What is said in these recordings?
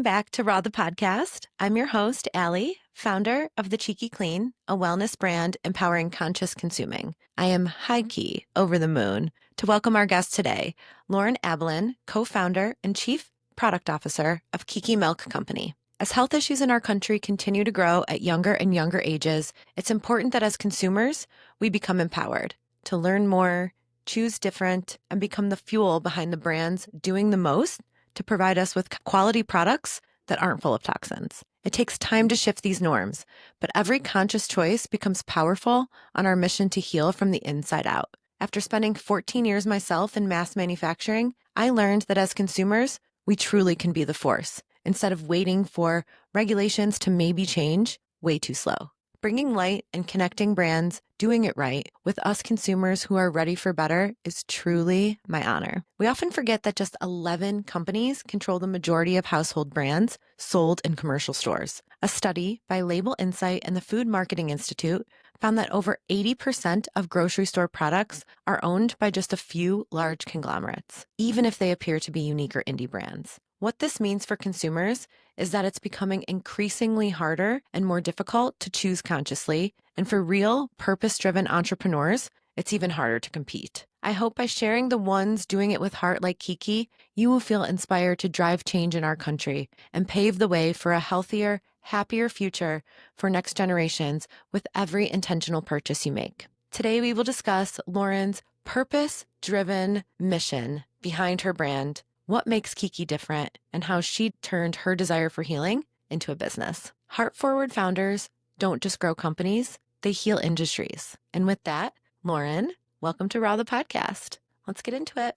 Back to Raw the Podcast. I'm your host, Allie, founder of The Cheeky Clean, a wellness brand empowering conscious consuming. I am high-key over the moon to welcome our guest today, Lauren Abelin, co-founder and chief product officer of Kiki Milk Company. As health issues in our country continue to grow at younger and younger ages, it's important that as consumers, we become empowered to learn more, choose different, and become the fuel behind the brands doing the most to provide us with quality products that aren't full of toxins. It takes time to shift these norms, but every conscious choice becomes powerful on our mission to heal from the inside out. After spending 14 years myself in mass manufacturing, I learned that as consumers, we truly can be the force, instead of waiting for regulations to maybe change way too slow. Bringing light and connecting brands doing it right with us consumers who are ready for better is truly my honor. We often forget that just 11 companies control the majority of household brands sold in commercial stores. A study by Label Insight and the Food Marketing Institute found that over 80% of grocery store products are owned by just a few large conglomerates, even if they appear to be unique or indie brands. What this means for consumers is that it's becoming increasingly harder and more difficult to choose consciously, and for real, purpose-driven entrepreneurs, it's even harder to compete. I hope by sharing the ones doing it with heart like Kiki, you will feel inspired to drive change in our country and pave the way for a healthier, happier future for next generations with every intentional purchase you make. Today, we will discuss Lauren's purpose-driven mission behind her brand, what makes Kiki different, and how she turned her desire for healing into a business. Heart-forward founders don't just grow companies, they heal industries. And with that, Lauren, welcome to Raw the Podcast. Let's get into it.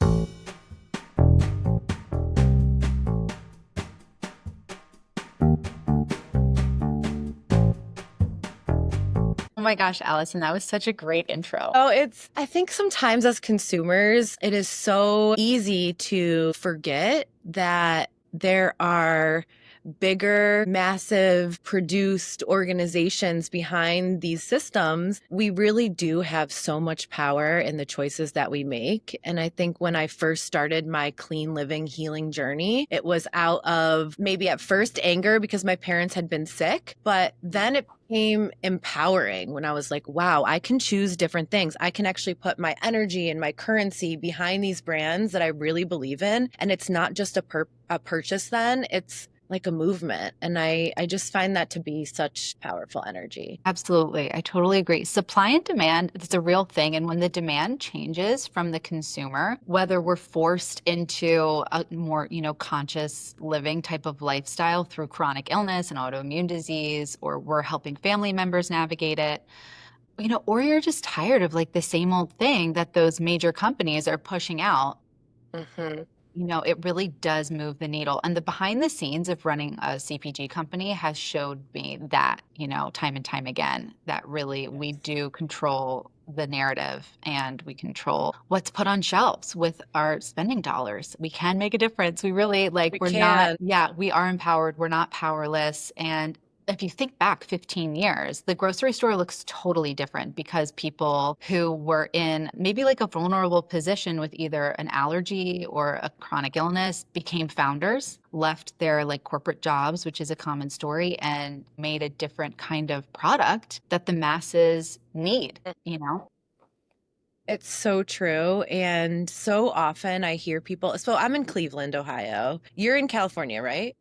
Oh my gosh, Allison, that was such a great intro. I think sometimes as consumers, it is so easy to forget that there are bigger, massive produced organizations behind these systems. We really do have so much power in the choices that we make. And I think when I first started my clean living healing journey, it was out of maybe at first anger because my parents had been sick, but then it became empowering when I was like, wow, I can choose different things. I can actually put my energy and my currency behind these brands that I really believe in. And it's not just a purchase then, it's like a movement. And I just find that to be such powerful energy. Absolutely. I totally agree. Supply and demand, it's a real thing. And when the demand changes from the consumer, whether we're forced into a more, conscious living type of lifestyle through chronic illness and autoimmune disease, or we're helping family members navigate it, or you're just tired of like the same old thing that those major companies are pushing out. Mm-hmm. It really does move the needle. And the behind the scenes of running a CPG company has showed me that, time and time again, that really we do control the narrative and we control what's put on shelves with our spending dollars. We can make a difference. We really we are empowered. We're not powerless. And if you think back 15 years, the grocery store looks totally different because people who were in maybe like a vulnerable position with either an allergy or a chronic illness became founders, left their like corporate jobs, which is a common story, and made a different kind of product that the masses need. It's so true. And so often I hear people, so I'm in Cleveland, Ohio. You're in California, right?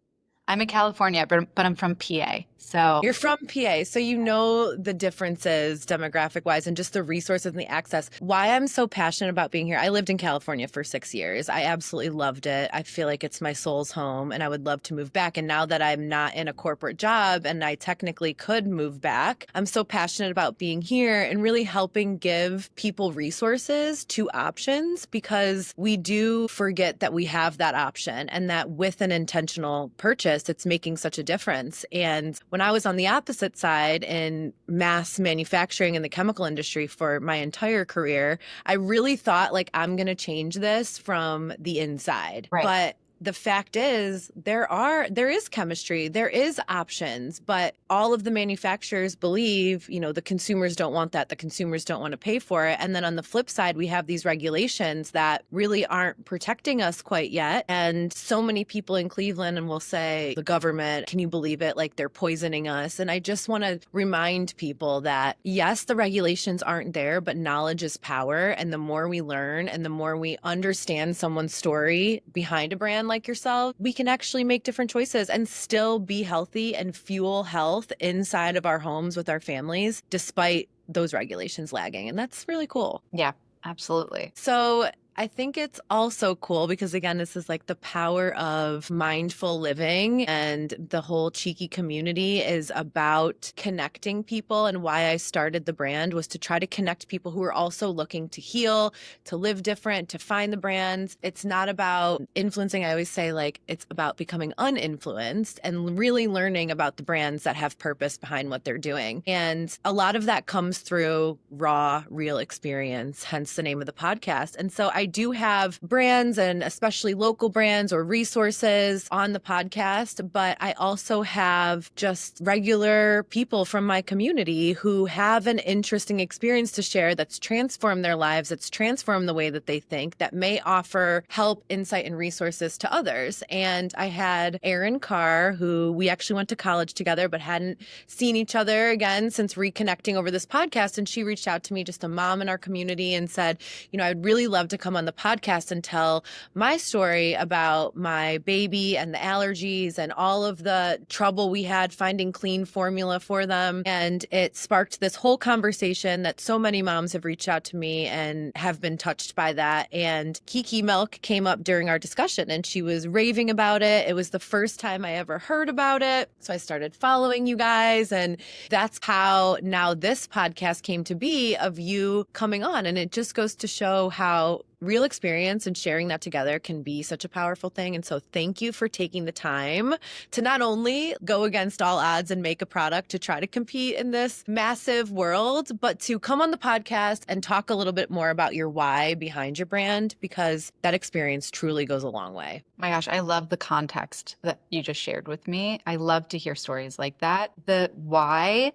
I'm in California, but I'm from PA. So You're from PA, so you know the differences demographic wise and just the resources and the access. Why I'm so passionate about being here. I lived in California for 6 years. I absolutely loved it. I feel like it's my soul's home and I would love to move back. And now that I'm not in a corporate job and I technically could move back, I'm so passionate about being here and really helping give people resources to options, because we do forget that we have that option and that with an intentional purchase, it's making such a difference. And when I was on the opposite side in mass manufacturing in the chemical industry for my entire career, I really thought like, I'm going to change this from the inside. Right. But the fact is there is chemistry, there is options, but all of the manufacturers believe, the consumers don't want that, the consumers don't want to pay for it. And then on the flip side, we have these regulations that really aren't protecting us quite yet. And so many people in Cleveland and will say, the government, can you believe it? Like they're poisoning us. And I just want to remind people that yes, the regulations aren't there, but knowledge is power. And the more we learn and the more we understand someone's story behind a brand like yourself, we can actually make different choices and still be healthy and fuel health inside of our homes with our families, despite those regulations lagging. And that's really cool. Yeah, absolutely. So I think it's also cool because, again, this is like the power of mindful living, and the whole Cheeky community is about connecting people. And why I started the brand was to try to connect people who are also looking to heal, to live different, to find the brands. It's not about influencing. I always say, like, it's about becoming uninfluenced and really learning about the brands that have purpose behind what they're doing. And a lot of that comes through raw, real experience, hence the name of the podcast. And so I do have brands, and especially local brands or resources on the podcast, but I also have just regular people from my community who have an interesting experience to share that's transformed their lives, that's transformed the way that they think, that may offer help, insight, and resources to others. And I had Erin Carr, who we actually went to college together, but hadn't seen each other again since reconnecting over this podcast. And she reached out to me, just a mom in our community, and said, I'd really love to come on the podcast and tell my story about my baby and the allergies and all of the trouble we had finding clean formula for them. And it sparked this whole conversation that so many moms have reached out to me and have been touched by that. And Kiki Milk came up during our discussion and she was raving about it. It was the first time I ever heard about it. So I started following you guys, and that's how now this podcast came to be, of you coming on. And it just goes to show how real experience and sharing that together can be such a powerful thing. And so thank you for taking the time to not only go against all odds and make a product to try to compete in this massive world, but to come on the podcast and talk a little bit more about your why behind your brand, because that experience truly goes a long way. My gosh, I love the context that you just shared with me. I love to hear stories like that. The why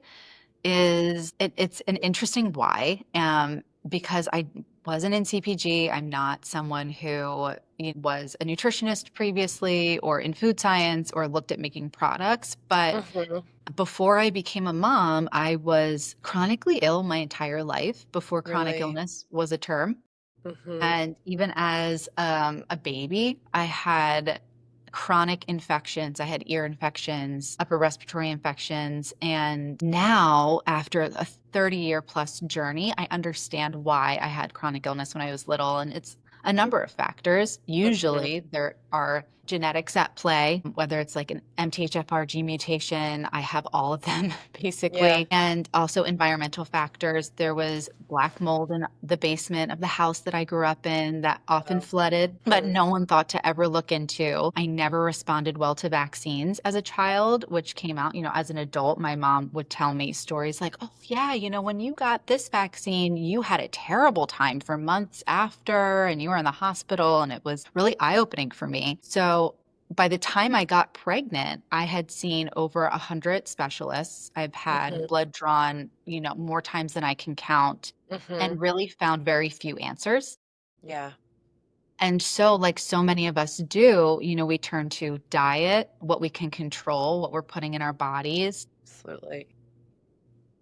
it's an interesting why, because I wasn't in CPG. I'm not someone who was a nutritionist previously or in food science or looked at making products. But before I became a mom, I was chronically ill my entire life before chronic Really? illness was a term. Mm-hmm. And even as a baby, I had chronic infections. I had ear infections, upper respiratory infections. And now, after a 30-year plus journey, I understand why I had chronic illness when I was little. And it's a number of factors. Mm-hmm. Usually, there are genetics at play, whether it's like an MTHFR gene mutation. I have all of them Yeah. basically, and also environmental factors. There was black mold in the basement of the house that I grew up in that often Oh. flooded, but no one thought to ever look into. I never responded well to vaccines as a child, which came out, as an adult. My mom would tell me stories like, oh, yeah, when you got this vaccine, you had a terrible time for months after, and you were in the hospital, and it was really eye-opening for me. So by the time I got pregnant, I had seen over 100 specialists. I've had Mm-hmm. blood drawn, more times than I can count, Mm-hmm. and really found very few answers. Yeah. And so, like so many of us do, we turn to diet, what we can control, what we're putting in our bodies. Absolutely.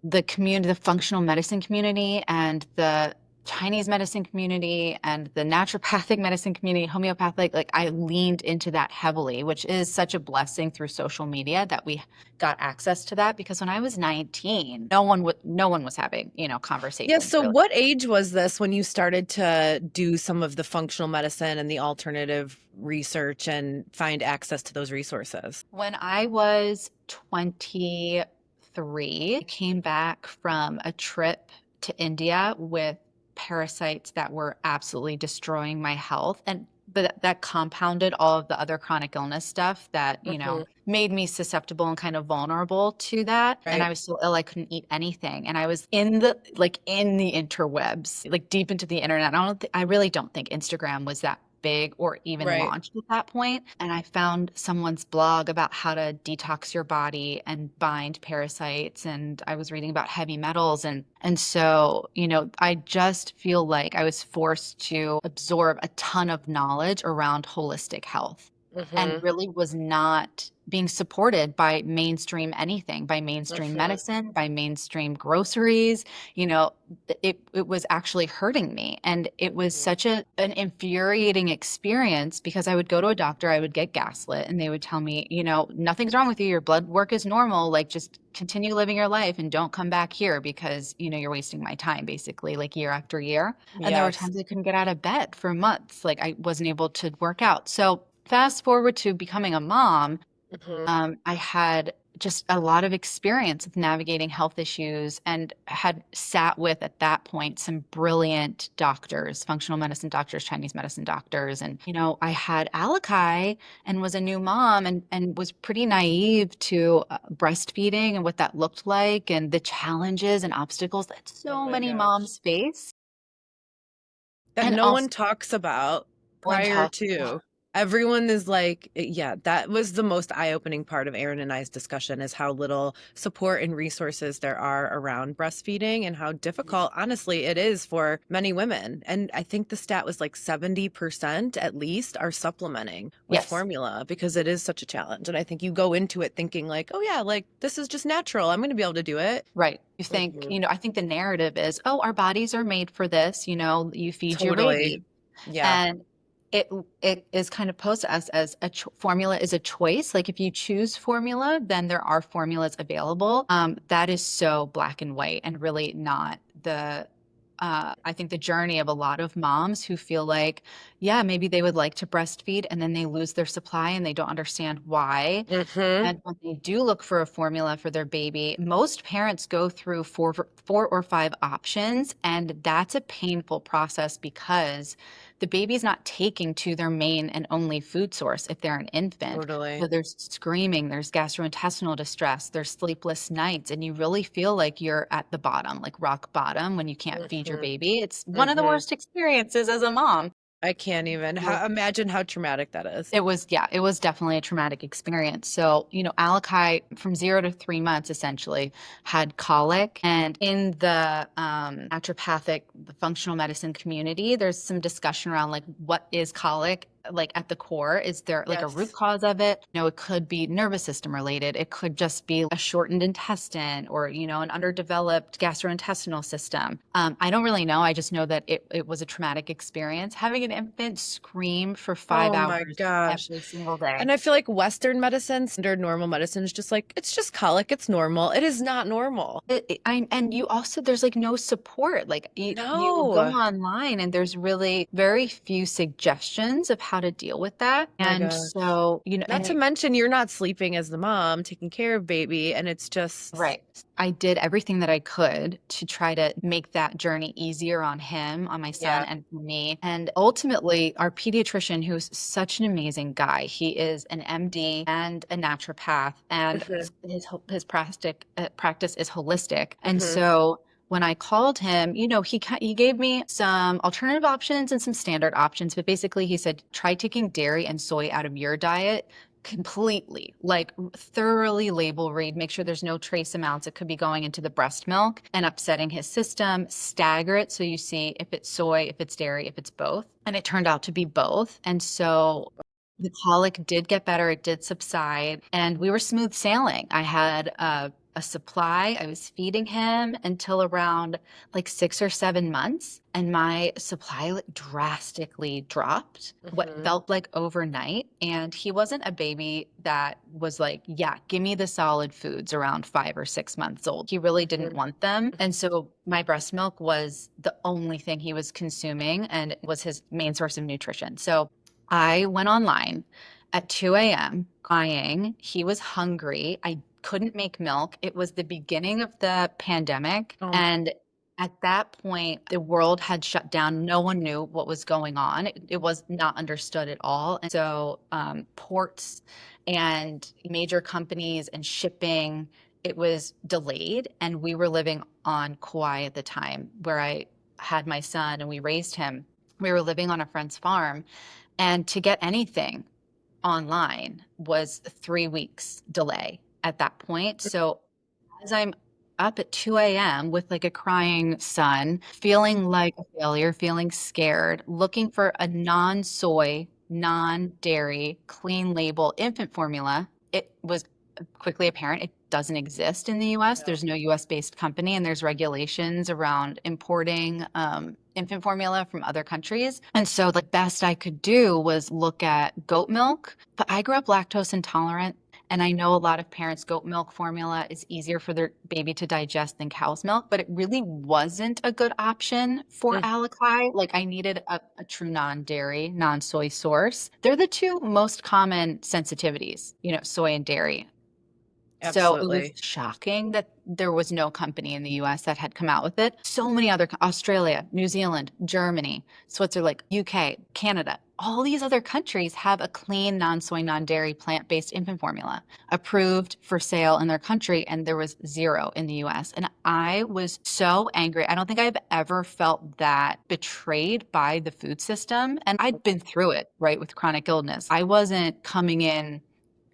The community, the functional medicine community, and the Chinese medicine community, and the naturopathic medicine community, homeopathic, like I leaned into that heavily, which is such a blessing through social media that we got access to that, because when I was 19, no one was having, Yeah. conversations So really. what age was this when you started to do some of the functional medicine and the alternative research and find access to those resources? When I was 23, I came back from a trip to India with parasites that were absolutely destroying my health. But that compounded all of the other chronic illness stuff that, Mm-hmm. made me susceptible and kind of vulnerable to that. And I Right. was so ill I couldn't eat anything. And I was in the interwebs, like deep into the internet. I really don't think Instagram was that big or even Right. launched at that point. And I found someone's blog about how to detox your body and bind parasites. And I was reading about heavy metals. And so, I just feel like I was forced to absorb a ton of knowledge around holistic health and Mm-hmm. really was not being supported by mainstream anything, by mainstream Mm-hmm. medicine, by mainstream groceries. You know, it was actually hurting me. And it was Mm-hmm. such an infuriating experience because I would go to a doctor, I would get gaslit, and they would tell me, nothing's wrong with you. Your blood work is normal. Like, just continue living your life and don't come back here because, you're wasting my time, basically, like year after year. And there were Yes. times I couldn't get out of bed for months. Like, I wasn't able to work out. So fast forward to becoming a mom, Mm-hmm. I had just a lot of experience with navigating health issues and had sat with, at that point, some brilliant doctors, functional medicine doctors, Chinese medicine doctors. And, I had Alakai and was a new mom and was pretty naive to breastfeeding and what that looked like and the challenges and obstacles that Oh so my many gosh. moms face. That And no also, one talks about one prior talk. to. Everyone is like, yeah, that was the most eye-opening part of Aaron and I's discussion is how little support and resources there are around breastfeeding and how difficult, honestly, it is for many women. And I think the stat was like 70% at least are supplementing with Yes. formula because it is such a challenge. And I think you go into it thinking like, oh yeah, like this is just natural. I'm going to be able to do it. Right. You think, Hmm. I think the narrative is, oh, our bodies are made for this, you feed your Totally. baby. Yeah. And it is kind of posed to us as formula is a choice. Like, if you choose formula, then there are formulas available. That is so black and white and really not I think the journey of a lot of moms who feel like, yeah, maybe they would like to breastfeed and then they lose their supply and they don't understand why. Hmm. And when they do look for a formula for their baby, most parents go through four or five options, and that's a painful process because the baby's not taking to their main and only food source if they're an infant. So Totally. there's screaming, there's gastrointestinal distress, there's sleepless nights, and you really feel like you're at the bottom, like rock bottom when you can't feed your Hmm. baby. It's one of the Hmm. worst experiences as a mom. I can't even imagine how traumatic that is. It was, yeah, it was definitely a traumatic experience. So, Alakai from 0 to 3 months essentially had colic. And in the naturopathic, the functional medicine community, there's some discussion around like what is colic? Like, at the core, is there like a root Yes. cause of it? It could be nervous system related. It could just be a shortened intestine or, an underdeveloped gastrointestinal system. I don't really know. I just know that it was a traumatic experience. Having an infant scream for five Oh my hours gosh. every single day. And I feel like Western medicine, standard normal medicine is just like, it's just colic. It's normal. It is not normal. And you also, there's like no support. Like, you go No. online and there's really very few suggestions of how to deal with that. My And gosh. so, Not to mention you're not sleeping as the mom, taking care of baby, and it's just right. I did everything that I could to try to make that journey easier on him, on my son, yeah. and for me. And ultimately, our pediatrician, who's such an amazing guy, he is an MD and a naturopath, and Hmm. his practice is holistic. And Hmm. so when I called him, he gave me some alternative options and some standard options, but basically he said, try taking dairy and soy out of your diet completely, like thoroughly label read, make sure there's no trace amounts that could be going into the breast milk and upsetting his system, stagger it so you see if it's soy, if it's dairy, if it's both. And it turned out to be both. And so the colic did get better, it did subside, and we were smooth sailing. I had a supply. I was feeding him until around like 6 or 7 months, and my supply like drastically dropped. What Hmm. felt like overnight. And he wasn't a baby that was like, yeah, give me the solid foods around 5 or 6 months old. He really didn't Hmm. want them. And so my breast milk was the only thing he was consuming and it was his main source of nutrition. So I went online at 2 a.m. crying. He was hungry. I couldn't make milk. It was the beginning of the pandemic. Um, And at that point, the world had shut down. No one knew what was going on. It was not understood at all. And so, ports and major companies and shipping, it was delayed. And we were living on Kauai at the time where I had my son and we raised him. We were living on a friend's farm And to get anything online was 3 weeks delay at that point. So as I'm up at 2 a.m. with like a crying son, feeling like a failure, feeling scared, looking for a non-soy, non-dairy, clean label infant formula, it was quickly apparent it doesn't exist in the US. No. There's no US based company, and there's regulations around importing infant formula from other countries. And so the best I could do was look at goat milk. But I grew up lactose intolerant. And I know a lot of parents, goat milk formula is easier for their baby to digest than cow's milk, but it really wasn't a good option for Mm, Alakai. Like I needed a true non-dairy, non-soy source. They're the two most common sensitivities, soy and dairy. So it was absolutely. shocking that there was no company in the US that had come out with it. So many other, Australia, New Zealand, Germany, Switzerland, UK, Canada, all these other countries have a clean, non-soy, non-dairy, plant-based infant formula approved for sale in their country, and there was zero in the US. And I was so angry. I don't think I've ever felt that betrayed by the food system. And I'd been through it, right, with chronic illness. I wasn't coming in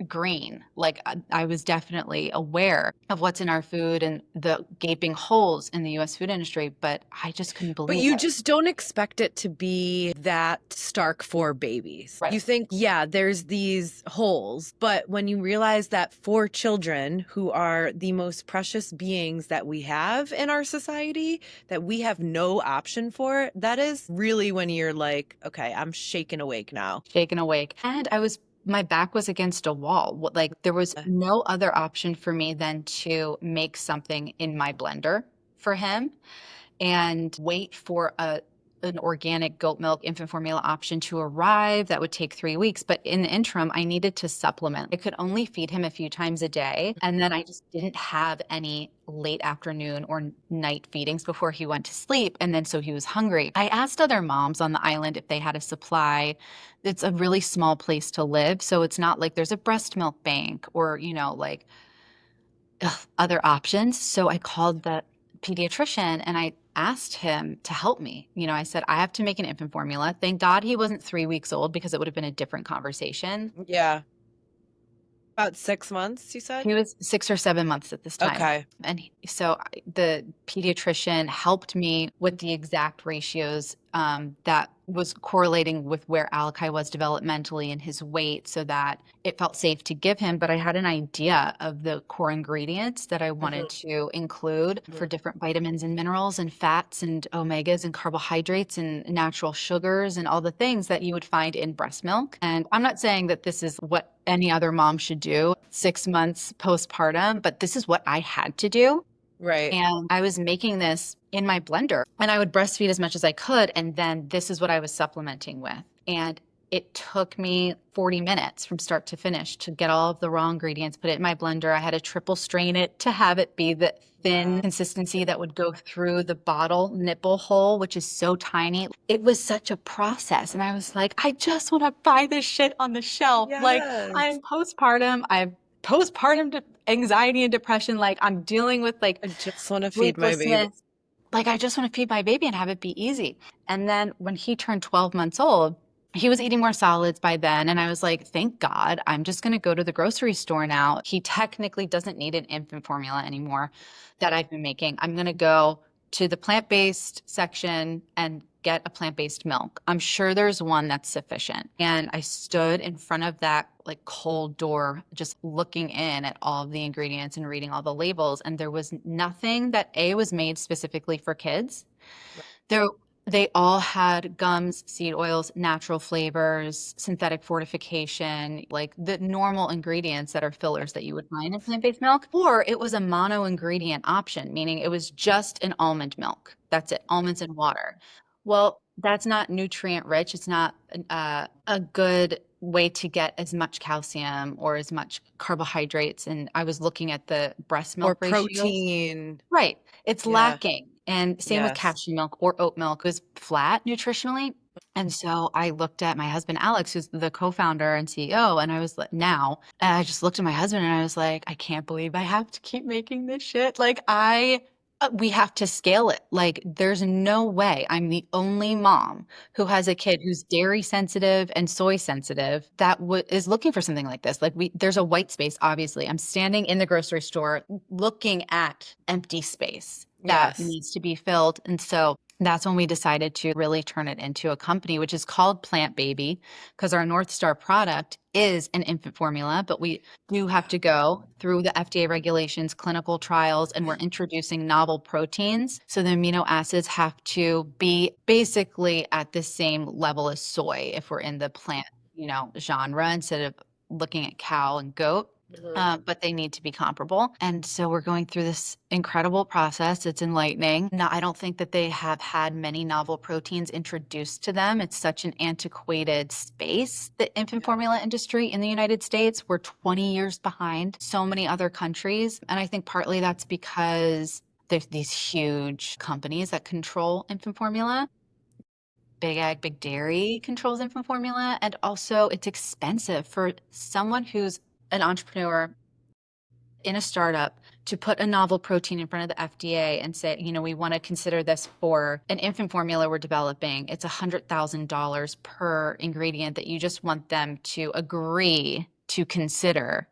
green. Like I was definitely aware of what's in our food and the gaping holes in the US food industry, but I just couldn't But believe you it. just don't expect it to be that stark for babies. Right. You think, yeah, there's these holes, but when you realize that for children who are the most precious beings that we have in our society, that we have no option for, that is really when you're like, okay, I'm shaken awake now. Shaken awake. And my back was against a wall. Like there was no other option for me than to make something in my blender for him and wait for an organic goat milk infant formula option to arrive. That would take 3 weeks. But in the interim, I needed to supplement. I could only feed him a few times a day. And then I just didn't have any late afternoon or night feedings before he went to sleep. And then so he was hungry. I asked other moms on the island if they had a supply. It's a really small place to live. So it's not like there's a breast milk bank or, like other options. So I called the pediatrician and I asked him to help me. I said, I have to make an infant formula. Thank God he wasn't 3 weeks old because it would have been a different conversation. Yeah. About 6 months, you said? He was 6 or 7 months at this time. Okay. And the pediatrician helped me with the exact ratios that was correlating with where Alakai was developmentally and his weight so that it felt safe to give him. But I had an idea of the core ingredients that I wanted Mhm, to include for mhm. different vitamins and minerals and fats and omegas and carbohydrates and natural sugars and all the things that you would find in breast milk. And I'm not saying that this is what any other mom should do 6 months postpartum, but this is what I had to do. Right. And I was making this in my blender and I would breastfeed as much as I could. And then this is what I was supplementing with. And it took me 40 minutes from start to finish to get all of the raw ingredients, put it in my blender. I had to triple strain it to have it be the thin consistency that would go through the bottle nipple hole, which is so tiny. It was such a process. And I was like, I just want to buy this shit on the shelf. Like Yes. I'm postpartum. I'm postpartum anxiety and depression. Like I'm dealing with like I just want to feed my baby. sleeplessness. Like I just want to feed my baby and have it be easy. And then when he turned 12 months old, he was eating more solids by then. And I was like, thank God, I'm just going to go to the grocery store now. He technically doesn't need an infant formula anymore that I've been making. I'm going to go to the plant-based section and get a plant-based milk. I'm sure there's one that's sufficient. And I stood in front of that like cold door, just looking in at all of the ingredients and reading all the labels. And there was nothing that was made specifically for kids. There, they all had gums, seed oils, natural flavors, synthetic fortification, like the normal ingredients that are fillers that you would find in plant-based milk. Or it was a mono ingredient option, meaning it was just an almond milk. That's it, almonds and water. Well, that's not nutrient rich. It's not a good way to get as much calcium or as much carbohydrates. And I was looking at the breast Or milk ratios. protein. Right. It's Yeah. lacking. And same with Yes. cashew milk or oat milk. It was flat nutritionally. And so I looked at my husband, Alex, who's the co-founder and CEO, and I was like, and I just looked at my husband and I was like, I can't believe I have to keep making this shit. Like We have to scale it. Like, there's no way I'm the only mom who has a kid who's dairy sensitive and soy sensitive that is looking for something like this. Like, there's a white space, obviously. I'm standing in the grocery store looking at empty space that Yes. needs to be filled. And so that's when we decided to really turn it into a company, which is called Plant Baby, because our North Star product is an infant formula, but we do have to go through the FDA regulations, clinical trials, and we're introducing novel proteins. So the amino acids have to be basically at the same level as soy if we're in the plant, genre instead of looking at cow and goat. Mhm. But they need to be comparable. And so we're going through this incredible process. It's enlightening. Now, I don't think that they have had many novel proteins introduced to them. It's such an antiquated space, the infant formula industry in the United States. We're 20 years behind so many other countries. And I think partly that's because there's these huge companies that control infant formula. Big Ag, Big Dairy controls infant formula. And also, it's expensive for someone who's an entrepreneur in a startup to put a novel protein in front of the FDA and say, we want to consider this for an infant formula we're developing. It's $100,000 per ingredient that you just want them to agree to consider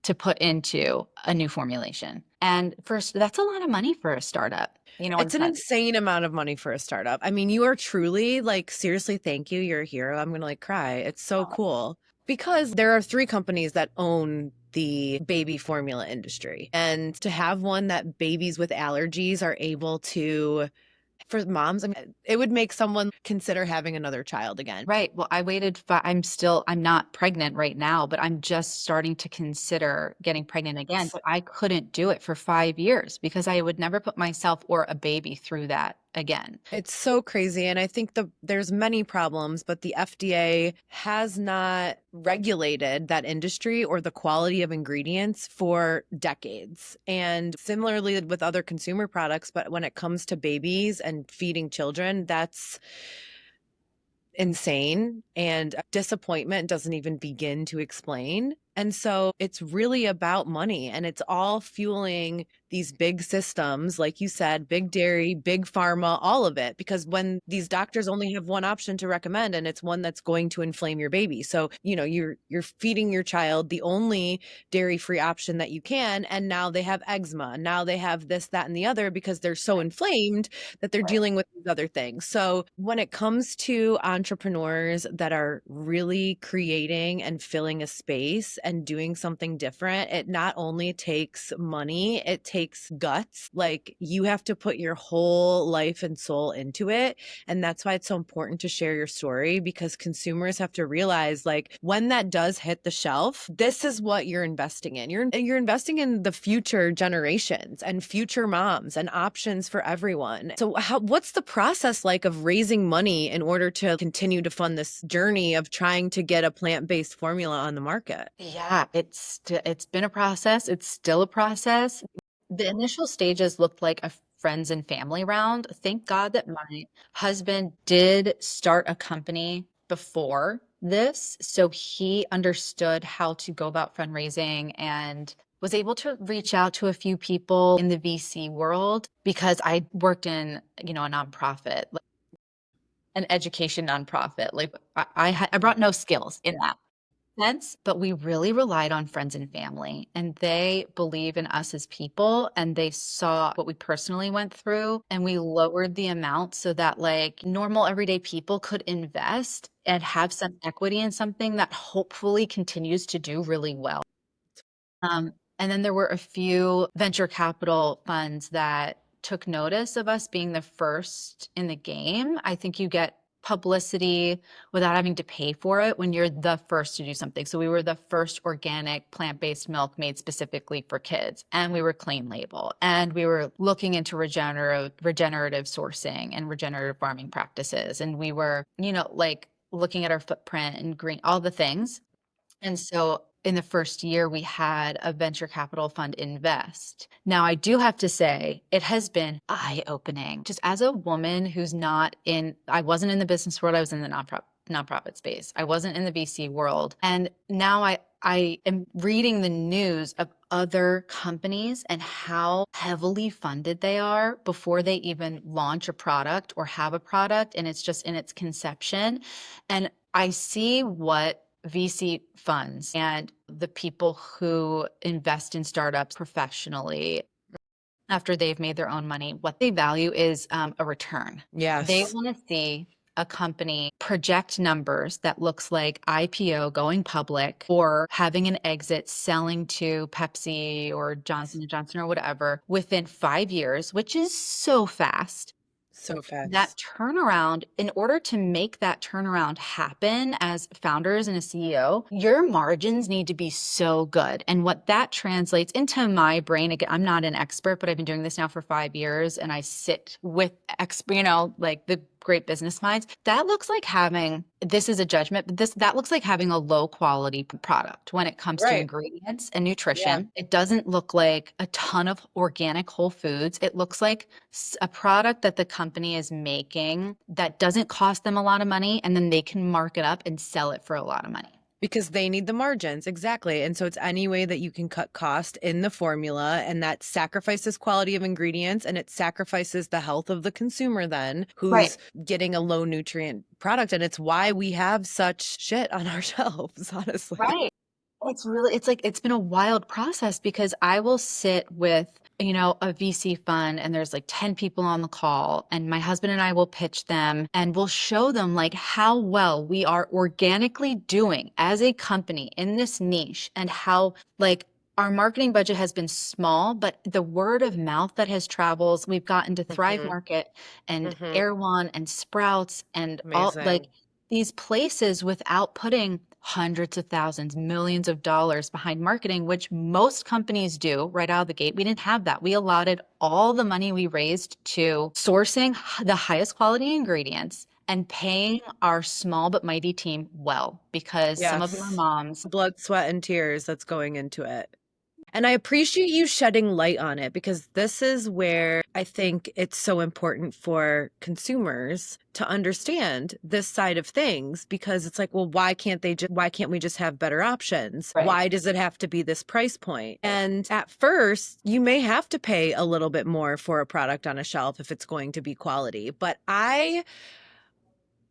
to put into a new formulation. And first, that's a lot of money for a startup. It's an insane amount of money for a startup. I mean, you are truly like, seriously, thank you. You're a hero. I'm going to like cry. It's so cool because there are three companies that own the baby formula industry. And to have one that babies with allergies are able to, for moms, I mean, it would make someone consider having another child again. Right. Well, I waited. I'm not pregnant right now, but I'm just starting to consider getting pregnant again. But I couldn't do it for 5 years because I would never put myself or a baby through that again. It's so crazy. And I think there's many problems, but the FDA has not regulated that industry or the quality of ingredients for decades. And similarly with other consumer products, but when it comes to babies and feeding children, that's insane, and disappointment doesn't even begin to explain. And so it's really about money, and it's all fueling these big systems, like you said, big dairy, big pharma, all of it. Because when these doctors only have one option to recommend, and it's one that's going to inflame your baby. So, you're feeding your child the only dairy-free option that you can, and now they have eczema. Now they have this, that, and the other because they're so inflamed that they're dealing with these other things. So when it comes to entrepreneurs that are really creating and filling a space and doing something different, it not only takes money, it takes guts. Like, you have to put your whole life and soul into it. And that's why it's so important to share your story, because consumers have to realize, like, when that does hit the shelf, this is what you're investing in. You're investing in the future generations and future moms and options for everyone. So what's the process like of raising money in order to continue to fund this journey of trying to get a plant-based formula on the market? Yeah, it's been a process. It's still a process. The initial stages looked like a friends and family round. Thank God that my husband did start a company before this, so he understood how to go about fundraising and was able to reach out to a few people in the VC world because I worked in, a nonprofit, like an education nonprofit. Like I brought no skills in that sense, but we really relied on friends and family, and they believe in us as people, and they saw what we personally went through, and we lowered the amount so that like normal everyday people could invest and have some equity in something that hopefully continues to do really well. And then there were a few venture capital funds that took notice of us being the first in the game. I think you get publicity without having to pay for it when you're the first to do something. So we were the first organic plant-based milk made specifically for kids, and we were clean label, and we were looking into regenerative sourcing and regenerative farming practices, and we were, like looking at our footprint and green, all the things. And so in the first year, we had a venture capital fund invest. Now, I do have to say, it has been eye-opening. Just as a woman who's I wasn't in the business world, I was in the nonprofit space. I wasn't in the VC world. And now I am reading the news of other companies and how heavily funded they are before they even launch a product or have a product, and it's just in its conception. And I see what VC funds and the people who invest in startups professionally after they've made their own money, what they value is a return. They Yes. want to see a company project numbers that looks like IPO going public or having an exit selling to Pepsi or Johnson and Johnson or whatever within 5 years, which is so fast. So That fast. turnaround, in order to make that turnaround happen as founders and a CEO, your margins need to be so good. And what that translates into my brain, again, I'm not an expert, but I've been doing this now for 5 years and I sit with like the great business minds. That looks like having, this is a judgment, but that looks like having a low quality product when it comes to Right. ingredients and Yeah. nutrition. It doesn't look like a ton of organic whole foods. It looks like a product that the company is making that doesn't cost them a lot of money, and then they can mark it up and sell it for a lot of money. Because they need the margins. Exactly. And so it's any way that you can cut cost in the formula, and that sacrifices quality of ingredients and it sacrifices the health of the consumer then Right. who's getting a low nutrient product. And it's why we have such shit on our shelves, honestly. Right. It's like it's been a wild process because I will sit with, a VC fund and there's like 10 people on the call and my husband and I will pitch them and we'll show them like how well we are organically doing as a company in this niche and how like our marketing budget has been small, but the word of mouth that has traveled, we've gotten to Thrive Hmm. Market and Hmm. Erewhon and Sprouts and all like Amazing. these places without putting hundreds of thousands, millions of dollars behind marketing, which most companies do right out of the gate. We didn't have that. We allotted all the money we raised to sourcing the highest quality ingredients and paying our small but mighty team well, because some of them are Yes. moms. Blood, sweat, and tears that's going into it. And I appreciate you shedding light on it because this is where I think it's so important for consumers to understand this side of things, because it's like, well, why can't we just have better options? Right. Why does it have to be this price point? And at first, you may have to pay a little bit more for a product on a shelf if it's going to be quality. But I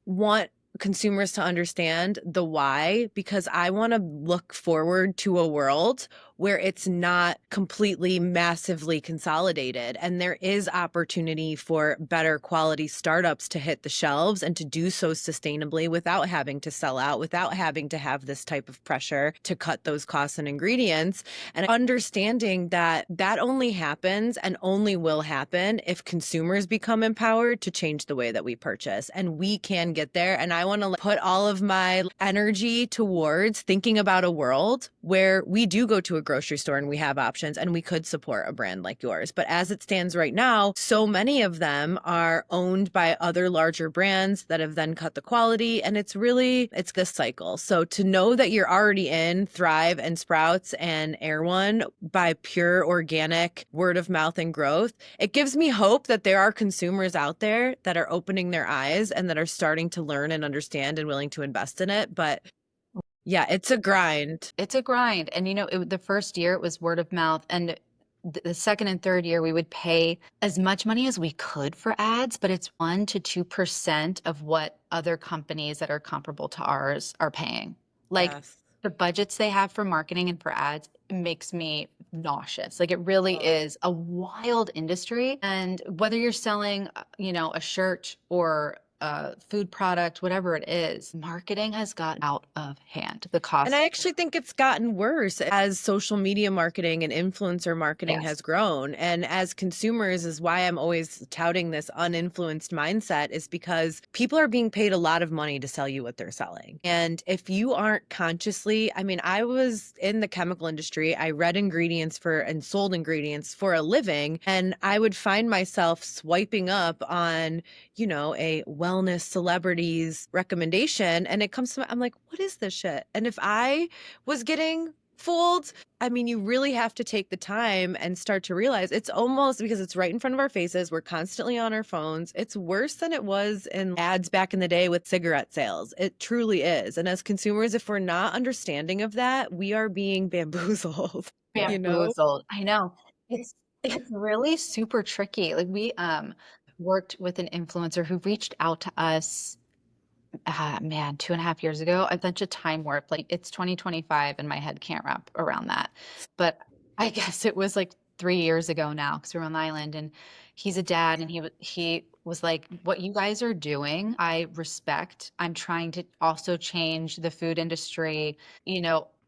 want consumers to understand the why, because I want to look forward to a world where it's not completely massively consolidated and there is opportunity for better quality startups to hit the shelves and to do so sustainably without having to sell out, without having to have this type of pressure to cut those costs and ingredients, and understanding that that only happens and only will happen if consumers become empowered to change the way that we purchase, and we can get there. And I want to put all of my energy towards thinking about a world where we do go to a grocery store and we have options and we could support a brand like yours. But as it stands right now, so many of them are owned by other larger brands that have then cut the quality. And it's this cycle. So to know that you're already in Thrive and Sprouts and Air by pure organic word of mouth and growth, it gives me hope that there are consumers out there that are opening their eyes and that are starting to learn and understand and willing to invest in it. But yeah, it's a grind. It's a grind. And the first year it was word of mouth. And the second and third year, we would pay as much money as we could for ads, but it's 1% to 2% of what other companies that are comparable to ours are paying. Like Yes. the budgets they have for marketing and for ads makes me nauseous. Like it really Oh. is a wild industry. And whether you're selling, a shirt or a food product, whatever it is, marketing has got out of hand. The And cost. I actually think it's gotten worse as social media marketing and influencer marketing Yes. has grown. And as consumers, is why I'm always touting this uninfluenced mindset, is because people are being paid a lot of money to sell you what they're selling. And if you aren't consciously, I mean, I was in the chemical industry, I read ingredients for and sold ingredients for a living, and I would find myself swiping up on a wellness celebrities recommendation, and it comes to, I'm like, what is this shit? And if I was getting fooled. I mean, you really have to take the time and start to realize it's almost because it's right in front of our faces. We're constantly on our phones. It's worse than it was in ads back in the day with cigarette sales. It truly is. And as consumers, if we're not understanding of that, we are being bamboozled, you know? Bamboozled. I know. It's really super tricky. Like we worked with an influencer who reached out to us man, 2.5 years ago. I've such a time warp. Like it's 2025 and my head can't wrap around that. But I guess it was like 3 years ago now because we were on the island and he's a dad and he was like, what you guys are doing, I respect. I'm trying to also change the food industry.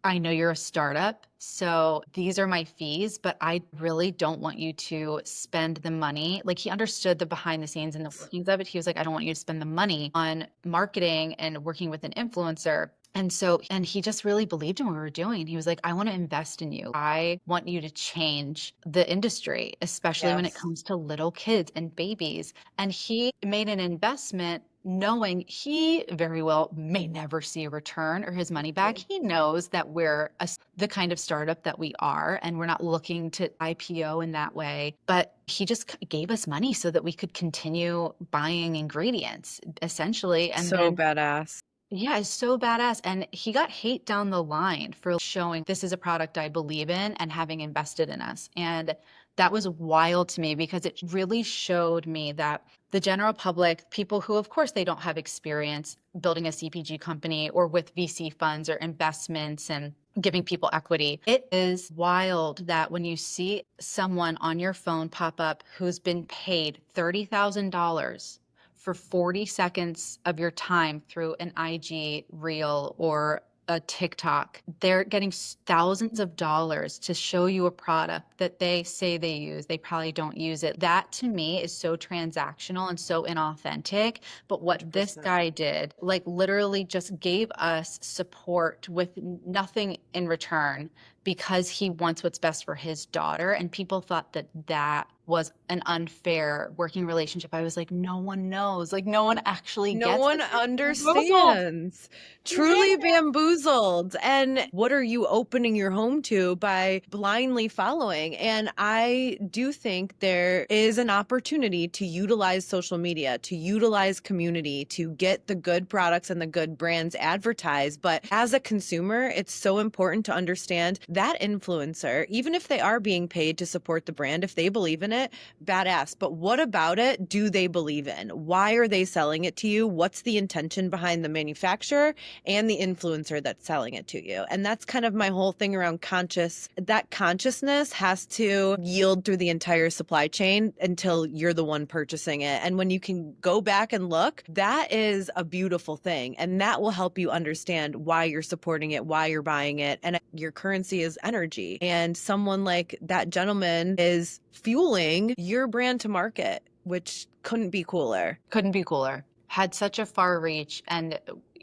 I know you're a startup, so these are my fees, but I really don't want you to spend the money. Like he understood the behind the scenes and the workings of it. He was like, I don't want you to spend the money on marketing and working with an influencer. And he just really believed in what we were doing. And he was like, I want to invest in you. I want you to change the industry, especially when it Yes. comes to little kids and babies. And he made an investment knowing he very well may never see a return or his money back. He knows that we're the kind of startup that we are, and we're not looking to IPO in that way. But he just gave us money so that we could continue buying ingredients, essentially. And So then badass. yeah, it's so badass. And he got hate down the line for showing this is a product I believe in and having invested in us. And that was wild to me because it really showed me that the general public, people who, of course, they don't have experience building a CPG company or with VC funds or investments and giving people equity, it is wild that when you see someone on your phone pop up who's been paid $30,000 for 40 seconds of your time through an IG reel or a TikTok. They're getting thousands of dollars to show you a product that they say they use. They probably don't use it. That to me is so transactional and so inauthentic. But what this 100%. guy did, like literally just gave us support with nothing in return because he wants what's best for his daughter. And people thought that that was an unfair working relationship. I was like, no one knows. Like, no one actually No gets one that. Bamboozled. understands. Yeah. Truly bamboozled. And what are you opening your home to by blindly following? And I do think there is an opportunity to utilize social media, to utilize community, to get the good products and the good brands advertised. But as a consumer, it's so important to understand that influencer, even if they are being paid to support the brand, if they believe in it, badass. But what about it do they believe in? Why are they selling it to you? What's the intention behind the manufacturer and the influencer that's selling it to you? And that's kind of my whole thing around that consciousness has to yield through the entire supply chain until you're the one purchasing it. And when you can go back and look, that is a beautiful thing. And that will help you understand why you're supporting it, why you're buying it. And your currency is energy. And someone like that gentleman is fueling your brand to market, which couldn't be cooler. Couldn't be cooler. Had such a far reach and,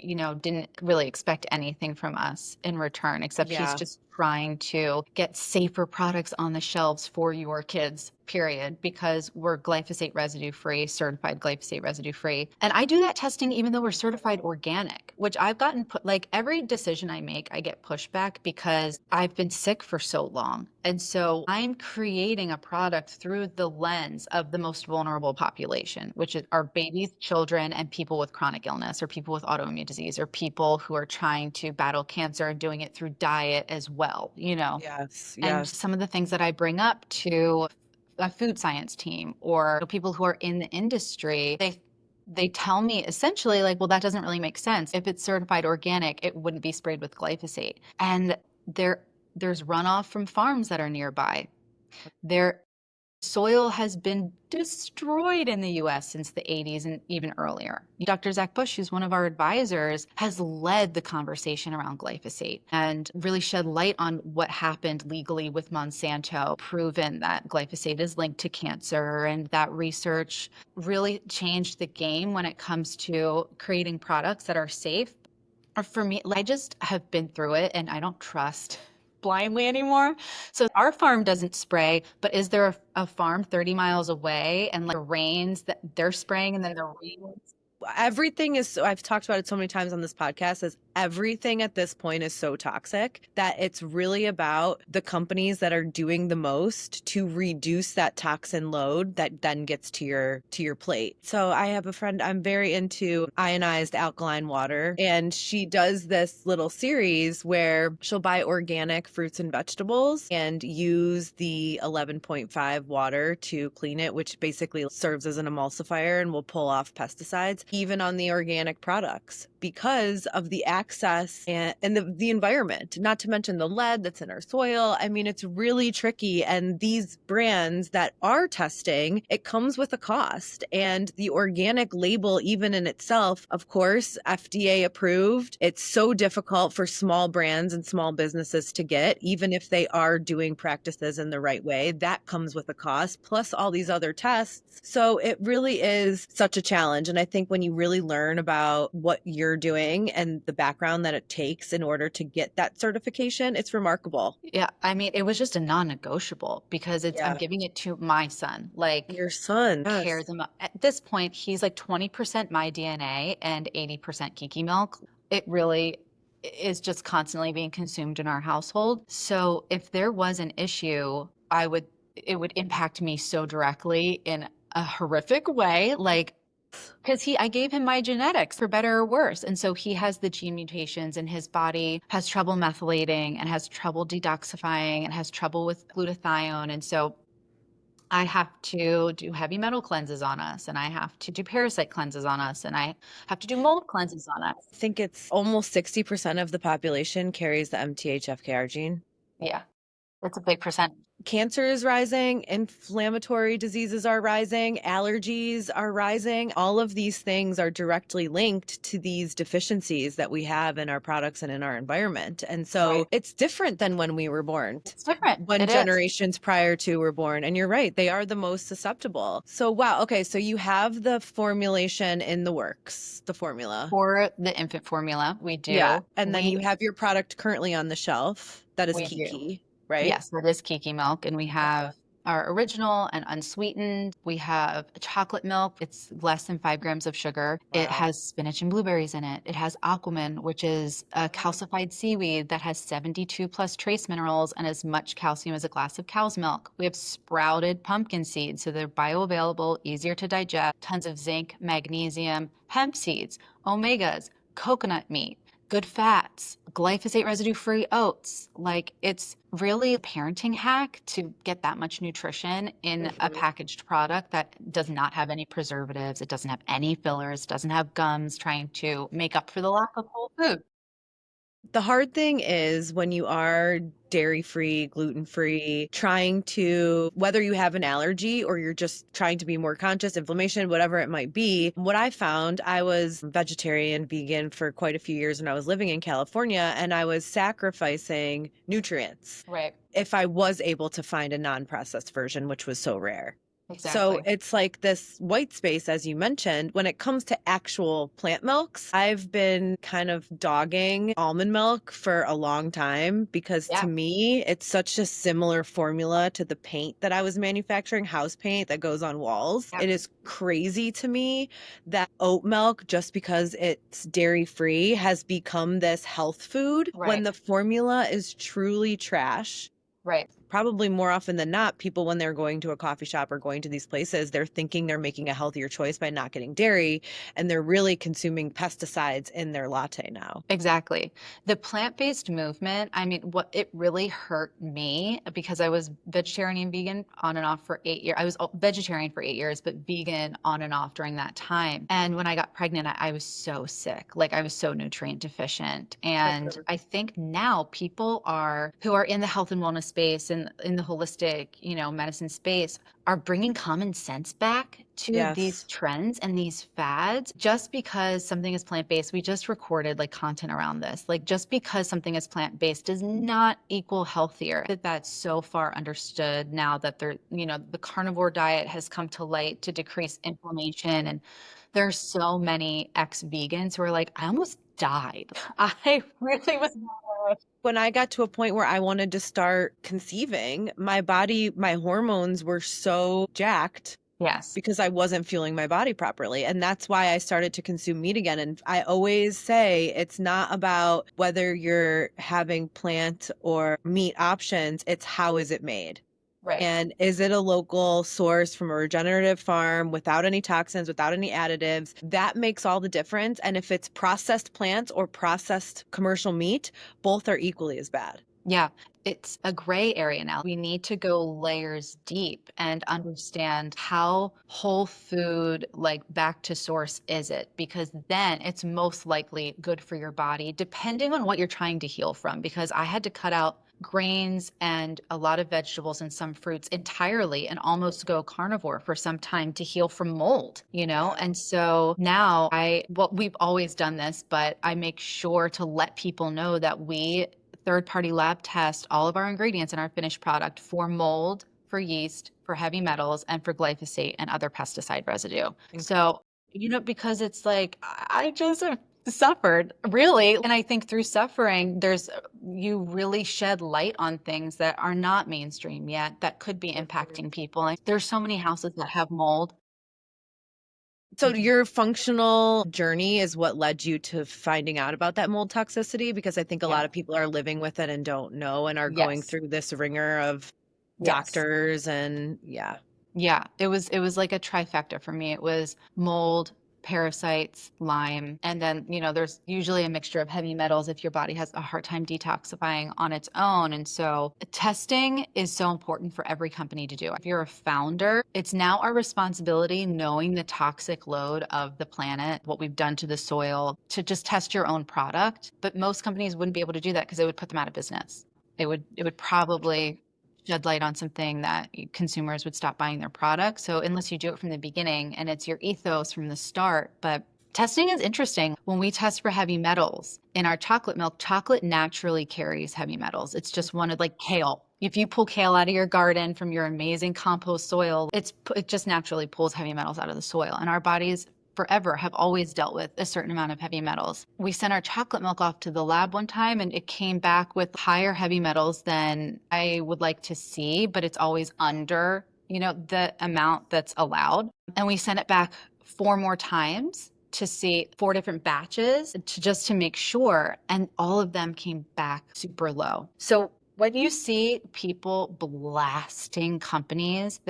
didn't really expect anything from us in return, except he's Yeah. just trying to get safer products on the shelves for your kids, period, because we're glyphosate residue free, certified glyphosate residue free. And I do that testing even though we're certified organic, which I've gotten put like every decision I make, I get pushback because I've been sick for so long. And so I'm creating a product through the lens of the most vulnerable population, which is our babies, children, and people with chronic illness or people with autoimmune disease or people who are trying to battle cancer and doing it through diet as well. Yes. And Yes. some of the things that I bring up to a food science team or people who are in the industry, they tell me essentially like, well, that doesn't really make sense. If it's certified organic, it wouldn't be sprayed with glyphosate. And there's runoff from farms that are nearby. There Soil has been destroyed in the US since the 80s and even earlier. Dr. Zach Bush, who's one of our advisors, has led the conversation around glyphosate and really shed light on what happened legally with Monsanto, proven that glyphosate is linked to cancer, and that research really changed the game when it comes to creating products that are safe. For me, I just have been through it and I don't trust blindly anymore. So our farm doesn't spray, but is there a farm 30 miles away and like the rains that they're spraying and then the rains? Everything is, I've talked about it so many times on this podcast, is Everything at this point is so toxic that it's really about the companies that are doing the most to reduce that toxin load that then gets to your plate. So I have a friend, I'm very into ionized alkaline water, and she does this little series where she'll buy organic fruits and vegetables and use the 11.5 water to clean it, which basically serves as an emulsifier and will pull off pesticides even on the organic products because of the access and the environment, not to mention the lead that's in our soil. I mean, it's really tricky. And these brands that are testing, it comes with a cost. And the organic label, even in itself, of course, FDA approved. It's so difficult for small brands and small businesses to get, even if they are doing practices in the right way. That comes with a cost, plus all these other tests. So it really is such a challenge. And I think when you really learn about what you're doing and the background that it takes in order to get that certification, it's remarkable. Yeah, I mean, it was just a non-negotiable because I'm Yeah. giving it to my son. Like, Your son. Yes. cares about at this point, he's like 20% my DNA and 80% Kiki Milk. It really is just constantly being consumed in our household. So if there was an issue, it would impact me so directly in a horrific way. Like, because I gave him my genetics for better or worse. And so he has the gene mutations and his body has trouble methylating and has trouble detoxifying and has trouble with glutathione. And so I have to do heavy metal cleanses on us, and I have to do parasite cleanses on us, and I have to do mold cleanses on us. I think it's almost 60% of the population carries the MTHFR gene. Yeah, that's a big percent. Cancer is rising, inflammatory diseases are rising, allergies are rising. All of these things are directly linked to these deficiencies that we have in our products and in our environment. And so Right. it's different than when we were born, It's different. when It is. generations prior to were born. And you're right, they are the most susceptible. So, wow. Okay. So you have the formulation in the works, the formula. For the infant formula, we Yeah. do. And then you have your product currently on the shelf. That is We do. Kiki, right? Yes, that is Kiki Milk, and we Okay. have our original and unsweetened. We have chocolate milk. It's less than 5 grams of sugar. It Wow. has spinach and blueberries in it. It has aquamin, which is a Oh. calcified seaweed that has 72 plus trace minerals and as much calcium as a glass of cow's milk. We have sprouted pumpkin seeds, so they're bioavailable, easier to digest, tons of zinc, magnesium, hemp seeds, omegas, coconut meat, good fats, glyphosate residue free oats. Like, it's really a parenting hack to get that much nutrition in a Mhm. packaged product that does not have any preservatives. It doesn't have any fillers, doesn't have gums trying to make up for the lack of whole food. The hard thing is when you are dairy free, gluten free, trying to, whether you have an allergy or you're just trying to be more conscious, inflammation, whatever it might be. What I found, I was vegetarian, vegan for quite a few years when I was living in California, and I was sacrificing nutrients Right. if I was able to find a non processed version, which was so rare. So Exactly. it's like this white space, as you mentioned, when it comes to actual plant milks. I've been kind of dogging almond milk for a long time because to Yeah. me, it's such a similar formula to the paint that I was manufacturing, house paint that goes on walls. Yep. It is crazy to me that oat milk, just because it's dairy free, has become this health food when Right. the formula is truly trash. Right. Probably more often than not, people, when they're going to a coffee shop or going to these places, they're thinking they're making a healthier choice by not getting dairy, and they're really consuming pesticides in their latte now. Exactly. The plant-based movement, I mean, what it really hurt me because I was vegetarian and vegan on and off for 8 years. I was vegetarian for 8 years, but vegan on and off during that time. And when I got pregnant, I was so sick. Like, I was so nutrient deficient. And Mhm. I think now people who are in the health and wellness space and in the holistic, medicine space are bringing common sense back to these Yes. trends and these fads. Just because something is plant-based, we just recorded like content around this. Like, just because something is plant-based does not equal healthier. That's so far understood now that the carnivore diet has come to light to decrease inflammation. And there are so many ex-vegans who are like, I almost died. I really was. When I got to a point where I wanted to start conceiving, my body, my hormones were so jacked Yes. because I wasn't fueling my body properly. And that's why I started to consume meat again. And I always say it's not about whether you're having plant or meat options, it's how is it made? Right. And is it a local source from a regenerative farm without any toxins, without any additives? That makes all the difference. And if it's processed plants or processed commercial meat, both are equally as bad. Yeah, it's a gray area now. We need to go layers deep and understand how whole food, like back to source, is it? Because then it's most likely good for your body, depending on what you're trying to heal from. Because I had to cut out grains and a lot of vegetables and some fruits entirely and almost go carnivore for some time to heal from mold, you know? Yeah. And so now well, we've always done this, but I make sure to let people know that we third-party lab test all of our ingredients in our finished product for mold, for yeast, for heavy metals, and for glyphosate and other pesticide residue. So, because it's like I just have suffered really. And I think through suffering, you really shed light on things that are not mainstream yet that could be impacting people. And there's so many houses that have mold. So your functional journey is what led you to finding out about that mold toxicity? Because I think a Yeah. lot of people are living with it and don't know and are going Yes. through this ringer of Yes. doctors and yeah. Yeah, it was like a trifecta for me. It was mold, parasites, Lyme, and then, there's usually a mixture of heavy metals if your body has a hard time detoxifying on its own. And so testing is so important for every company to do. If you're a founder, it's now our responsibility, knowing the toxic load of the planet, what we've done to the soil, to just test your own product. But most companies wouldn't be able to do that because it would put them out of business. It would probably shed light on something that consumers would stop buying their product. So unless you do it from the beginning and it's your ethos from the start, but testing is interesting. When we test for heavy metals in our chocolate milk, chocolate naturally carries heavy metals. It's just one of like kale. If you pull kale out of your garden from your amazing compost soil, it just naturally pulls heavy metals out of the soil. And our bodies forever have always dealt with a certain amount of heavy metals. We sent our chocolate milk off to the lab one time and it came back with higher heavy metals than I would like to see, but it's always under, the amount that's allowed. And we sent it back 4 more times to see 4 different batches to make sure. And all of them came back super low. So when you see people blasting companies,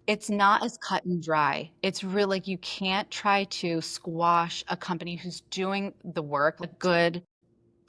it's not as cut and dry. It's really like you can't try to squash a company who's doing the work, a good,